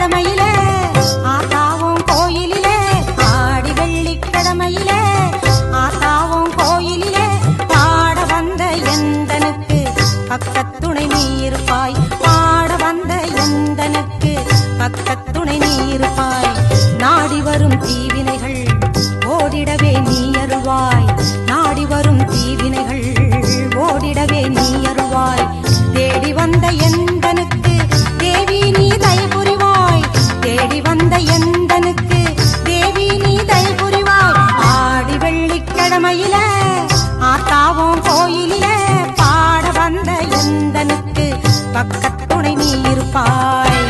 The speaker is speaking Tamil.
வெள்ளிக்கிழமையிலே ஆத்தாவும் கோயிலிலே ஆடி வெள்ளிக்கிழமையிலே ஆத்தாவும் கோயிலிலே பாட வந்த எந்தனுக்கு பக்கத்துணை நீ இருப்பாய் பாட வந்த எந்தனுக்கு பக்கத்துணை நீ இருப்பாய் நாடி வரும் தீவினைகள் ஓடிடவே நீ அருள்வாய் நாடி வரும் தீவினைகள் ஓடிடவே நீ அருள்வாய் தேடி வந்த எந்தனுக்கு தேவி நீ தயபுரிவாய் தேடி வந்த எந்தனுக்கு தேவி நீ தயபுரிவாய் ஆடி வெள்ளிக்கிழமையிலே ஆத்தாவும் கோயிலிலே பாட வந்த எந்தனுக்கு பக்கத்துணை நீ இருப்பாய்